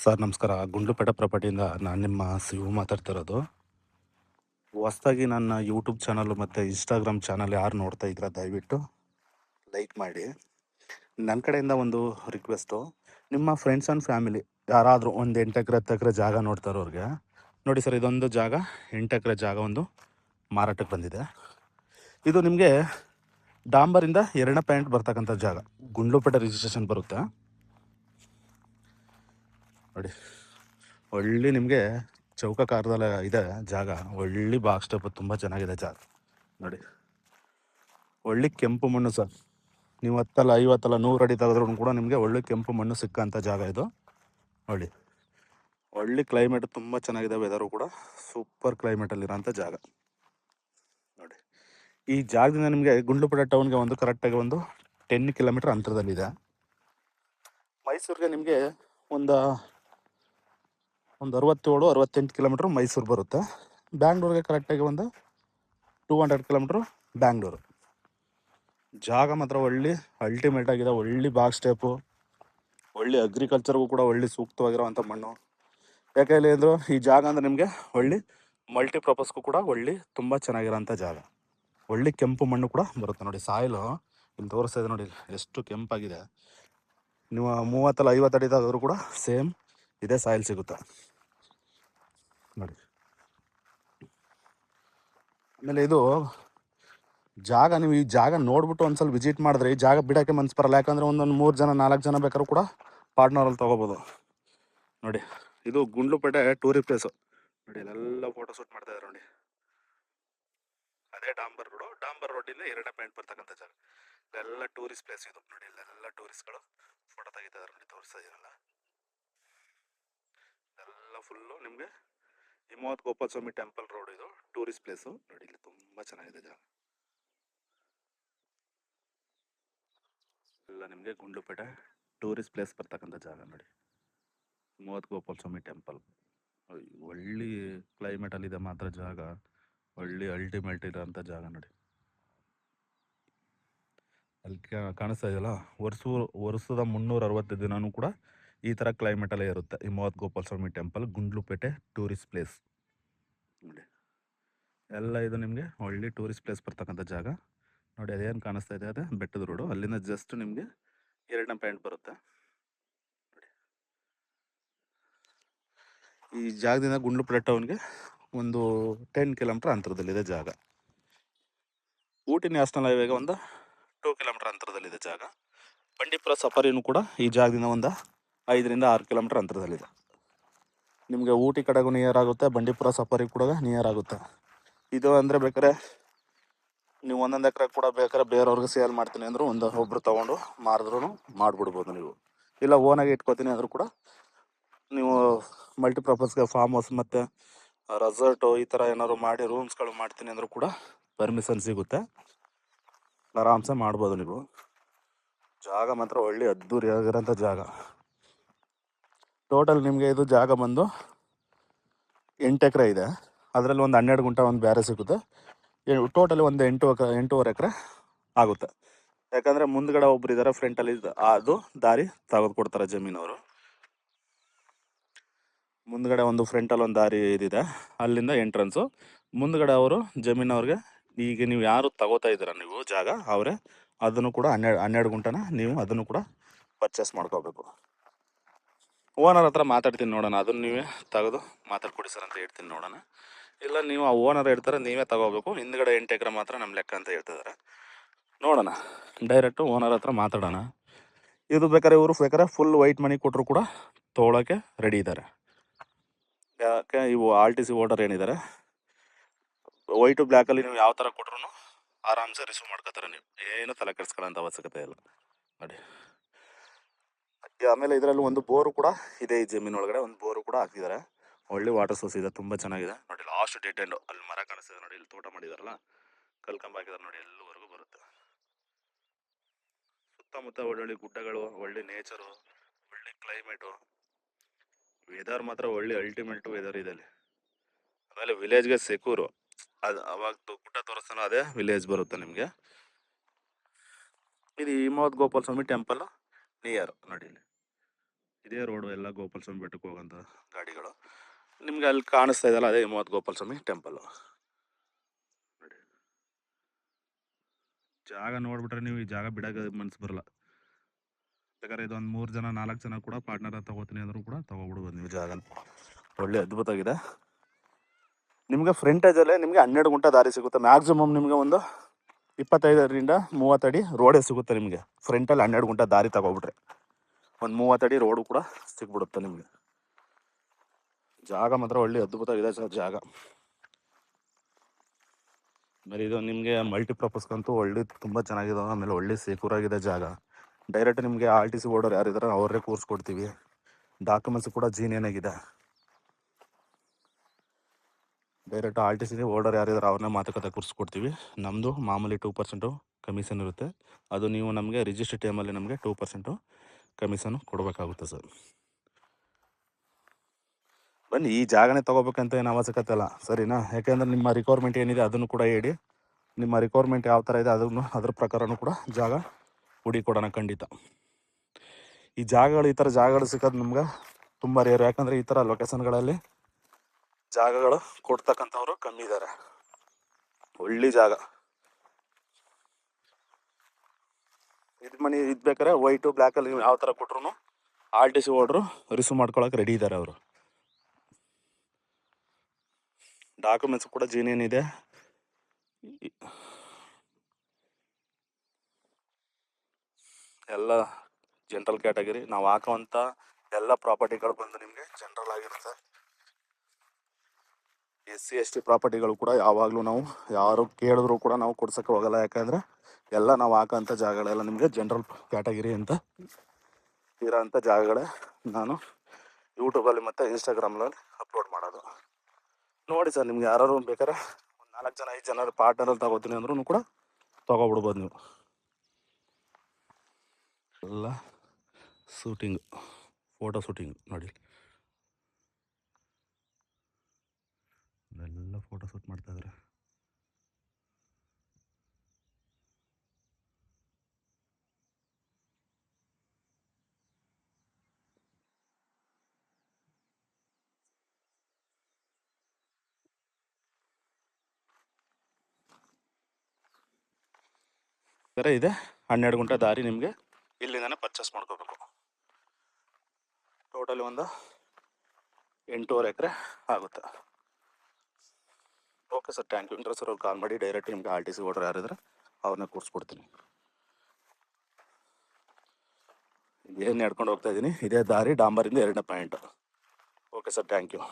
Sir ನಮಸ್ಕಾರ. ಗುಂಡ್ಲುಪೇಟೆ ಪ್ರಾಪರ್ಟಿಯಿಂದ ನಾನು ನಿಮ್ಮ ಶಿವು ಮಾತಾಡ್ತಿರೋದು. ಹೊಸ್ದಾಗಿ ನನ್ನ ಯೂಟ್ಯೂಬ್ ಚಾನಲ್ ಮತ್ತು ಇನ್ಸ್ಟಾಗ್ರಾಮ್ ಚಾನಲ್ ಯಾರು ನೋಡ್ತಾ ಇದ್ದೀರಾ ದಯವಿಟ್ಟು ಲೈಕ್ ಮಾಡಿ. ನನ್ನ ಕಡೆಯಿಂದ ಒಂದು ರಿಕ್ವೆಸ್ಟು, ನಿಮ್ಮ ಫ್ರೆಂಡ್ಸ್ ಆ್ಯಂಡ್ ಫ್ಯಾಮಿಲಿ ಯಾರಾದರೂ ಒಂದು 8 ಎಕರೆ 10 ಎಕರೆ ಜಾಗ ನೋಡ್ತಾ ಇರೋರಿಗೆ ನೋಡಿ ಸರ್, ಇದೊಂದು ಜಾಗ 8 ಎಕರೆ ಜಾಗ ಒಂದು ಮಾರಾಟಕ್ಕೆ ಬಂದಿದೆ. ಇದು ನಿಮಗೆ ಡಾಂಬರಿಂದ 2ನೇ ಪಾಯಿಂಟ್ ಬರ್ತಕ್ಕಂಥ ಜಾಗ, ಗುಂಡ್ಲುಪೇಟೆ ರಿಜಿಸ್ಟ್ರೇಷನ್ ಬರುತ್ತೆ ನೋಡಿ. ಒಳ್ಳೆ ನಿಮಗೆ ಚೌಕಾಕಾರದಲ್ಲ ಇದೆ ಜಾಗ. ಒಳ್ಳೆ ಬಾಕ್ಸ್ ಟೈಪ್ ತುಂಬ ಚೆನ್ನಾಗಿದೆ ಜಾಗ ನೋಡಿ. ಒಳ್ಳೆ ಕೆಂಪು ಮಣ್ಣು ಸರ್. ನೀವು 10 50 100 ಅಡಿ ತೆಗೆದ್ರೂ ಕೂಡ ನಿಮಗೆ ಒಳ್ಳೆ ಕೆಂಪು ಮಣ್ಣು ಸಿಕ್ಕಂಥ ಜಾಗ ಇದು ನೋಡಿ. ಒಳ್ಳೆ ಕ್ಲೈಮೇಟ್ ತುಂಬ ಚೆನ್ನಾಗಿದೆ, ವೆದರು ಕೂಡ ಸೂಪರ್ ಕ್ಲೈಮೇಟಲ್ಲಿರೋಂಥ ಜಾಗ ನೋಡಿ. ಈ ಜಾಗದಿಂದ ನಿಮಗೆ ಗುಂಡ್ಲುಪೇಟೆ ಟೌನ್ಗೆ ಒಂದು ಕರೆಕ್ಟಾಗಿ ಒಂದು 10 ಕಿಲೋಮೀಟರ್ ಅಂತರದಲ್ಲಿದೆ. ಮೈಸೂರಿಗೆ ನಿಮಗೆ ಒಂದು 67-68 ಕಿಲೋಮೀಟ್ರ್ ಮೈಸೂರು ಬರುತ್ತೆ. ಬ್ಯಾಂಗ್ಳೂರಿಗೆ ಕರೆಕ್ಟಾಗಿ ಒಂದು 200 ಕಿಲೋಮೀಟ್ರ್ ಬ್ಯಾಂಗ್ಳೂರು. ಜಾಗ ಮಾತ್ರ ಒಳ್ಳೆ ಅಲ್ಟಿಮೇಟ್ ಆಗಿದೆ. ಒಳ್ಳೆ ಬಾಕ್ಸ್ ಟೈಪು, ಒಳ್ಳೆ ಅಗ್ರಿಕಲ್ಚರ್ಗೂ ಕೂಡ ಒಳ್ಳೆ ಸೂಕ್ತವಾಗಿರೋವಂಥ ಮಣ್ಣು. ಯಾಕೆ ಹೇಳಿ ಅಂದರು, ಈ ಜಾಗ ಅಂದರೆ ನಿಮಗೆ ಒಳ್ಳೆ ಮಲ್ಟಿಪರ್ಪಸ್ಗೂ ಕೂಡ ಒಳ್ಳೆ ತುಂಬ ಚೆನ್ನಾಗಿರೋಂಥ ಜಾಗ. ಒಳ್ಳೆ ಕೆಂಪು ಮಣ್ಣು ಕೂಡ ಬರುತ್ತೆ ನೋಡಿ. ಸಾಯಿಲು ಇಲ್ಲಿ ತೋರಿಸ್ತಾ ಇದೆ ನೋಡಿ ಎಷ್ಟು ಕೆಂಪಾಗಿದೆ. ನೀವು 30-50 ಅಡಿ ತೆಗೆದ್ರೂ ಕೂಡ ಸೇಮ್ ಇದೇ ಸಾಯಿಲ್ ಸಿಗುತ್ತೆ ನೋಡಿ. ಆಮೇಲೆ ಇದು ಜಾಗ, ನೀವು ಈ ಜಾಗ ನೋಡ್ಬಿಟ್ಟು ಒಂದ್ಸಲ ವಿಸಿಟ್ ಮಾಡಿದ್ರೆ ಈ ಜಾಗ ಬಿಡೋಕ್ಕೆ ಮನ್ಸು ಬರಲ್ಲ. ಯಾಕಂದರೆ ಒಂದೊಂದು 3 ಜನ 4 ಜನ ಬೇಕಾದ್ರೂ ಕೂಡ ಪಾರ್ಟ್ನರಲ್ಲಿ ತೊಗೋಬೋದು ನೋಡಿ. ಇದು ಗುಂಡ್ಲುಪೇಟೆ ಟೂರಿಸ್ಟ್ ಪ್ಲೇಸು ನೋಡಿ. ಇಲ್ಲೆಲ್ಲ ಫೋಟೋ ಶೂಟ್ ಮಾಡ್ತಾ ಇದ್ದಾರೆ ನೋಡಿ. ಅದೇ ಡಾಂಬರ್ ರೋಡಿಂದ 2ನೇ ಪಾಯಿಂಟ್ ಬರ್ತಕ್ಕಂಥ ಜಾಗ. ಇಲ್ಲೆಲ್ಲ ಟೂರಿಸ್ಟ್ ಪ್ಲೇಸ್ ಇದು ನೋಡಿ. ಇಲ್ಲೆಲ್ಲ ಟೂರಿಸ್ಟ್ಗಳು ಫೋಟೋ ತೆಗಿತಿದ್ದಾರೆ ನೋಡಿ, ತೋರಿಸ್ತಾ ಇದೀನಲ್ಲ. ಎಲ್ಲ ಫುಲ್ಲು ನಿಮಗೆ ಹಿಮವದ್ ಗೋಪಾಲ ಸ್ವಾಮಿ ಟೆಂಪಲ್ ರೋಡ್, ಇದು ಟೂರಿಸ್ಟ್ ಪ್ಲೇಸು ನೋಡಿ. ಇಲ್ಲಿ ತುಂಬ ಚೆನ್ನಾಗಿದೆ ಜಾಗ. ಎಲ್ಲ ನಿಮಗೆ ಗುಂಡ್ಲುಪೇಟೆ ಟೂರಿಸ್ಟ್ ಪ್ಲೇಸ್ ಬರ್ತಕ್ಕಂಥ ಜಾಗ ನೋಡಿ. ಹಿಮವದ್ ಗೋಪಾಲ ಸ್ವಾಮಿ ಟೆಂಪಲ್ ಒಳ್ಳೆ ಕ್ಲೈಮೇಟಲ್ಲಿದೆ ಮಾತ್ರ ಜಾಗ. ಒಳ್ಳೆ ಅಲ್ಟಿಮೇಟ್ ಇರೋಂಥ ಜಾಗ ನೋಡಿ. ಅಲ್ಲಿ ಕಾಣಿಸ್ತಾ ಇದೆಯಲ್ಲ, ವರ್ಷದ 365 ದಿನವೂ ಕೂಡ ಈ ಥರ ಕ್ಲೈಮೇಟಲ್ಲೇ ಇರುತ್ತೆ. ಹಿಮವದ್ ಗೋಪಾಲ ಸ್ವಾಮಿ ಟೆಂಪಲ್, ಗುಂಡ್ಲುಪೇಟೆ ಟೂರಿಸ್ಟ್ ಪ್ಲೇಸ್ ನೋಡಿ. ಎಲ್ಲ ಇದು ನಿಮಗೆ ಒಳ್ಳೆ ಟೂರಿಸ್ಟ್ ಪ್ಲೇಸ್ ಬರ್ತಕ್ಕಂಥ ಜಾಗ ನೋಡಿ. ಅದೇನು ಕಾಣಿಸ್ತಾ ಇದೆ ಅದೇ ಬೆಟ್ಟದ ರೋಡು. ಅಲ್ಲಿಂದ ಜಸ್ಟ್ ನಿಮಗೆ 2ನೇ ಪಾಯಿಂಟ್ ಬರುತ್ತೆ ನೋಡಿ. ಈ ಜಾಗದಿಂದ ಗುಂಡ್ಲುಪೇಟೆ ಟೌನ್ಗೆ ಒಂದು 10 ಕಿಲೋಮೀಟರ್ ಅಂತರದಲ್ಲಿದೆ ಜಾಗ. ಊಟಿ ನ್ಯಾಷನಲ್ ಹೈವೇಗೆ ಒಂದು 2 ಕಿಲೋಮೀಟರ್ ಅಂತರದಲ್ಲಿದೆ ಜಾಗ. ಬಂಡೀಪುರ ಸಫಾರಿನೂ ಕೂಡ ಈ ಜಾಗದಿಂದ ಒಂದು 5-6 ಕಿಲೋಮೀಟರ್ ಅಂತರದಲ್ಲಿದೆ. ನಿಮಗೆ ಊಟಿ ಕಡೆಗೂ ನಿಯರ್ ಆಗುತ್ತೆ, ಬಂಡೀಪುರ ಸಫಾರಿ ಕೂಡ ನಿಯರ್ ಆಗುತ್ತೆ. ಇದು ಅಂದರೆ ಬೇಕಾದ್ರೆ ನೀವು 1 ಎಕರೆ ಕೂಡ ಬೇಕಾದ್ರೆ ಬೇರೆಯವ್ರಿಗೆ ಸೇಲ್ ಮಾಡ್ತೀನಿ ಅಂದರೂ ಒಬ್ಬರು ತೊಗೊಂಡು ಮಾರಿದ್ರೂ ಮಾಡಿಬಿಡ್ಬೋದು ನೀವು. ಇಲ್ಲ ಓನಾಗಿ ಇಟ್ಕೋತೀನಿ ಅಂದರೂ ಕೂಡ ನೀವು ಮಲ್ಟಿಪರ್ಪಸ್ಗೆ ಫಾರ್ಮ್ ಹೌಸ್ ಮತ್ತು ರೆಸಾರ್ಟು ಈ ಥರ ಏನಾದ್ರು ಮಾಡಿ ರೂಮ್ಸ್ಗಳು ಮಾಡ್ತೀನಿ ಅಂದರೂ ಕೂಡ ಪರ್ಮಿಷನ್ ಸಿಗುತ್ತೆ, ಆರಾಮ್ಸೆ ಮಾಡ್ಬೋದು ನೀವು. ಜಾಗ ಮಾತ್ರ ಒಳ್ಳೆ ಅದ್ದೂರಿಯಾಗಿರೋಂಥ ಜಾಗ. ಟೋಟಲ್ ನಿಮಗೆ ಇದು ಜಾಗ ಬಂದು 8 ಎಕರೆ ಇದೆ. ಅದರಲ್ಲಿ ಒಂದು 12 ಗುಂಟೆ ಒಂದು ಬೇರೆ ಸಿಗುತ್ತೆ. ಟೋಟಲಿ ಒಂದು 8-8.5 ಎಕರೆ ಆಗುತ್ತೆ. ಯಾಕಂದರೆ ಮುಂದ್ಗಡೆ ಒಬ್ರು ಇದ್ದಾರೆ ಫ್ರಂಟಲ್ಲಿ, ಅದು ದಾರಿ ತೆಗೆದುಕೊಡ್ತಾರೆ ಜಮೀನವರು. ಮುಂದ್ಗಡೆ ಒಂದು ಫ್ರಂಟಲ್ಲಿ ಒಂದು ದಾರಿ ಇದಿದೆ, ಅಲ್ಲಿಂದ ಎಂಟ್ರೆನ್ಸು. ಮುಂದ್ಗಡೆ ಅವರು ಜಮೀನವ್ರಿಗೆ, ಈಗ ನೀವು ಯಾರು ತಗೋತಾ ಇದ್ದೀರ ನೀವು ಜಾಗ, ಅವರೇ ಅದನ್ನು ಕೂಡ 12 ಗುಂಟನ ನೀವು ಅದನ್ನು ಕೂಡ ಪರ್ಚೇಸ್ ಮಾಡ್ಕೋಬೇಕು. ಓನರ್ ಹತ್ರ ಮಾತಾಡ್ತೀನಿ ನೋಡೋಣ, ಅದನ್ನು ನೀವೇ ತೆಗೆದು ಮಾತಾಡ್ಕೊಡಿ ಸರ್ ಅಂತ ಹೇಳ್ತೀನಿ ನೋಡೋಣ. ಇಲ್ಲ ನೀವು ಆ ಓನರ್ ಹೇಳ್ತಾರೆ ನೀವೇ ತಗೋಬೇಕು, ಹಿಂದ್ಗಡೆ 8 ಎಕರೆ ಮಾತ್ರ ನಮ್ಮ ಲೆಕ್ಕ ಅಂತ ಹೇಳ್ತಿದ್ದಾರೆ. ನೋಡೋಣ, ಡೈರೆಕ್ಟು ಓನರ್ ಹತ್ರ ಮಾತಾಡೋಣ. ಇದು ಬೇಕಾದ್ರೆ ಇವರು ಬೇಕಾದ್ರೆ ಫುಲ್ ವೈಟ್ ಮನಿ ಕೊಟ್ಟರು ಕೂಡ ತೊಗೊಳಕ್ಕೆ ರೆಡಿ ಇದ್ದಾರೆ. ಯಾಕೆ ಇವು RTC ಓಟರ್ ಏನಿದ್ದಾರೆ, ವೈಟು ಬ್ಲ್ಯಾಕಲ್ಲಿ ನೀವು ಯಾವ ಥರ ಕೊಟ್ರು ಆರಾಮ್ಸೆ ರಿಸೀವ್ ಮಾಡ್ಕೋತಾರೆ. ನೀವು ಏನು ತಲೆ ಕೆಡಿಸ್ಕೊಳ್ಳೋಂಥ ಅವಶ್ಯಕತೆ ಇಲ್ಲ ನೋಡಿ. ಆಮೇಲೆ ಇದರಲ್ಲಿ ಒಂದು ಬೋರು ಕೂಡ ಇದೆ, ಈ ಜಮೀನು ಒಳಗಡೆ ಒಂದು ಬೋರು ಕೂಡ ಹಾಕಿದ್ದಾರೆ. ಒಳ್ಳೆ ವಾಟರ್ ಸೋರ್ಸ್ ಇದೆ, ತುಂಬ ಚೆನ್ನಾಗಿದೆ ನೋಡಿ. ಲಾಸ್ಟ್ ಡೆಡ್ ಎಂಡು ಅಲ್ಲಿ ಮರ ಕಾಣಿಸ್ತಿದೆ ನೋಡಿ, ಇಲ್ಲಿ ತೋಟ ಮಾಡಿದಾರಲ್ಲ, ಕಲ್ಕಂಬ ಹಾಕಿದ್ದಾರೆ ನೋಡಿ, ಎಲ್ಲವರೆಗೂ ಬರುತ್ತೆ. ಸುತ್ತಮುತ್ತ ಒಳ್ಳೊಳ್ಳೆ ಗುಡ್ಡಗಳು, ಒಳ್ಳೆ ನೇಚರು, ಒಳ್ಳೆ ಕ್ಲೈಮೇಟು, ವೆದರ್ ಮಾತ್ರ ಒಳ್ಳೆ ಅಲ್ಟಿಮೇಟ್ ವೆದರ್ ಇದೆ ಅಲ್ಲಿ. ಆಮೇಲೆ ವಿಲೇಜ್ಗೆ ಸೆಕ್ಯೂರು, ಅದು ಅವಾಗ ಗುಡ್ಡ ತೋರಿಸ್ತಾನೋ ಅದೇ ವಿಲೇಜ್ ಬರುತ್ತೆ ನಿಮಗೆ. ಇದು ಹಿಮವದ್ ಗೋಪಾಲ ಸ್ವಾಮಿ ಟೆಂಪಲ್ ನಿಯರ್ ನೋಡಿ. ಇಲ್ಲಿ ಇದೇ ರೋಡು ಎಲ್ಲ ಗೋಪಾಲ ಸ್ವಾಮಿ ಬೆಟ್ಟಕ್ಕೆ ಹೋಗೋಂಥ ಗಾಡಿಗಳು. ನಿಮ್ಗೆ ಅಲ್ಲಿ ಕಾಣಿಸ್ತಾ ಇದೆಯಲ್ಲ, ಅದೇ ಹಿಮವದ್ ಗೋಪಾಲ ಸ್ವಾಮಿ ಟೆಂಪಲ್ಲು. ನೋಡಿ, ಜಾಗ ನೋಡ್ಬಿಟ್ರೆ ನೀವು ಈ ಜಾಗ ಬಿಡೋಕೆ ಮನ್ಸು ಬರಲ್ಲ. ಬೇಕಾದ್ರೆ ಇದೊಂದು 3 ಜನ 4 ಜನ ಕೂಡ ಪಾರ್ಟ್ನರ್ ತಗೋತೀನಿ ಅಂದ್ರೂ ಕೂಡ ತಗೋಬಿಡ್ಬೋದು ನೀವು ಜಾಗನ. ಒಳ್ಳೆ ಅದ್ಭುತವಾಗಿದೆ. ನಿಮಗೆ ಫ್ರಂಟೇಜಲ್ಲೇ ನಿಮಗೆ 12 ಗುಂಟ ದಾರಿ ಸಿಗುತ್ತೆ. ಮ್ಯಾಕ್ಸಿಮಮ್ ನಿಮಗೆ ಒಂದು 25ರಿಂದ 30 ಅಡಿ ರೋಡೇ ಸಿಗುತ್ತೆ ನಿಮಗೆ. ಫ್ರಂಟಲ್ಲಿ 12 ಗುಂಟ ದಾರಿ ತಗೋಬಿಟ್ರೆ ಒಂದು 30 ಅಡಿ ರೋಡು ಕೂಡ ಸಿಕ್ಬಿಡುತ್ತೆ ನಿಮಗೆ. ಜಾಗ ಮಾತ್ರ ಒಳ್ಳೆ ಅದ್ಭುತವಾಗಿದೆ ಸರ್ ಜಾಗ. ಆಮೇಲೆ ಇದು ನಿಮಗೆ ಮಲ್ಟಿಪರ್ಪಸ್ಗಂತೂ ಒಳ್ಳೆ ತುಂಬ ಚೆನ್ನಾಗಿದೆ. ಆಮೇಲೆ ಒಳ್ಳೆ ಸೆಕ್ಯೂರ್ ಆಗಿದೆ ಜಾಗ. ಡೈರೆಕ್ಟ್ ನಿಮಗೆ RTC ಓಡೋರು ಯಾರಿದ್ದಾರೆ ಅವರೇ ಕೂರಿಸ್ಕೊಡ್ತೀವಿ. ಡಾಕ್ಯುಮೆಂಟ್ಸ್ ಕೂಡ ಜೀನಿಯನಾಗಿದೆ. ಡೈರೆಕ್ಟ್ RTC ಓಡರ್ ಯಾರಿದ್ದಾರೆ ಅವ್ರನ್ನ ಮಾತುಕತೆ ಕೂರಿಸ್ಕೊಡ್ತೀವಿ. ನಮ್ಮದು ಮಾಮೂಲಿ 2% ಕಮಿಷನ್ ಇರುತ್ತೆ. ಅದು ನೀವು ನಮಗೆ ರಿಜಿಸ್ಟ್ರಿ ಟೈಮಲ್ಲಿ ನಮಗೆ 2% ಕಮಿಷನು ಕೊಡಬೇಕಾಗುತ್ತೆ ಸರ್. ಬನ್ನಿ, ಈ ಜಾಗನೇ ತೊಗೋಬೇಕಂತ ಏನು ಅವಶ್ಯಕತೆ ಇಲ್ಲ, ಸರಿನಾ? ಯಾಕೆಂದರೆ ನಿಮ್ಮ ರಿಕ್ವೈರ್ಮೆಂಟ್ ಏನಿದೆ ಅದನ್ನು ಕೂಡ ಹೇಳಿ. ನಿಮ್ಮ ರಿಕ್ವೈರ್ಮೆಂಟ್ ಯಾವ ಥರ ಇದೆ ಅದನ್ನು ಅದ್ರ ಪ್ರಕಾರನೂ ಕೂಡ ಜಾಗ ಹುಡುಕೊಡೋಣ ಖಂಡಿತ. ಈ ಜಾಗಗಳು, ಈ ಥರ ಜಾಗಗಳು ಸಿಗೋದು ನಮ್ಗೆ ತುಂಬ ರೇರು. ಯಾಕಂದರೆ ಈ ಥರ ಲೊಕೇಶನ್ಗಳಲ್ಲಿ ಜಾಗಗಳು ಕೊಡ್ತಕ್ಕಂಥವ್ರು ಕಮ್ಮಿ ಇದ್ದಾರೆ. ಒಳ್ಳೆ ಜಾಗ ಇದು. ಮನೆ ಇದು ಬೇಕಾದ್ರೆ ವೈಟು ಬ್ಲ್ಯಾಕಲ್ಲಿ ನೀವು ಯಾವ ಥರ ಕೊಟ್ರು RTC ಓಡ್ರು ರಿಸೀವ್ ಮಾಡ್ಕೊಳಕ್ಕೆ ರೆಡಿ ಇದ್ದಾರೆ ಅವರು. ಡಾಕ್ಯುಮೆಂಟ್ಸ್ ಕೂಡ ಜೀನಿಯನ್ ಇದೆ. ಎಲ್ಲ ಜನರಲ್ ಕ್ಯಾಟಗರಿ. ನಾವು ಹಾಕೋವಂಥ ಎಲ್ಲ ಪ್ರಾಪರ್ಟಿಗಳು ಬಂದು ನಿಮಗೆ ಜನರಲ್ ಆಗಿರುತ್ತೆ. SC ST ಪ್ರಾಪರ್ಟಿಗಳು ಕೂಡ ಯಾವಾಗಲೂ ನಾವು ಯಾರು ಕೇಳಿದ್ರು ಕೂಡ ನಾವು ಕೊಡ್ಸೋಕ್ಕೆ ಹೋಗಲ್ಲ. ಯಾಕಂದರೆ ಎಲ್ಲ ನಾವು ಹಾಕೋಂಥ ಜಾಗಗಳೆಲ್ಲ ನಿಮಗೆ ಜನರಲ್ ಕ್ಯಾಟಗರಿ ಅಂತ ಇರೋಂಥ ಜಾಗಗಳೇ ನಾನು ಯೂಟ್ಯೂಬಲ್ಲಿ ಮತ್ತು ಇನ್ಸ್ಟಾಗ್ರಾಮ್ನಲ್ಲಿ ಅಪ್ಲೋಡ್ ಮಾಡೋದು. ನೋಡಿ ಸರ್, ನಿಮ್ಗೆ ಯಾರು ಬೇಕಾದ್ರೆ ಒಂದು 4 ಜನ 5 ಜನ ಪಾರ್ಟ್ನರಲ್ಲಿ ತಗೋತೀನಿ ಅಂದ್ರೂ ಕೂಡ ತೊಗೊಬಿಡ್ಬೋದು ನೀವು. ಎಲ್ಲ ಶೂಟಿಂಗು, ಫೋಟೋ ಶೂಟಿಂಗು ನೋಡಿ, ಎಲ್ಲ ಫೋಟೋ ಶೂಟ್ ಮಾಡ್ತಾಯಿದ್ದಾರೆ. ಸರ ಇದೆ 12 ಗುಂಟ ದಾರಿ ನಿಮಗೆ ಇಲ್ಲಿಂದನೇ ಪರ್ಚೇಸ್ ಮಾಡ್ಕೋಬೇಕು. ಟೋಟಲಿ ಒಂದು 8.5 ಎಕರೆ ಆಗುತ್ತೆ. Okay sir, thank you. Interest ಅವ್ರು ಕಾಲ್ ಮಾಡಿ. ಡೈರೆಕ್ಟ್ ನಿಮಗೆ RTC ಓಡರ್ ಯಾರಿದ್ರೆ ಅವ್ರನ್ನ ಕೂರಿಸ್ಕೊಡ್ತೀನಿ. ಏನು ನಡ್ಕೊಂಡು ಹೋಗ್ತಾ ಇದ್ದೀನಿ, ಇದೇ ದಾರಿ ಡಾಂಬರಿಂದ 2ನೇ point. Okay sir, thank you.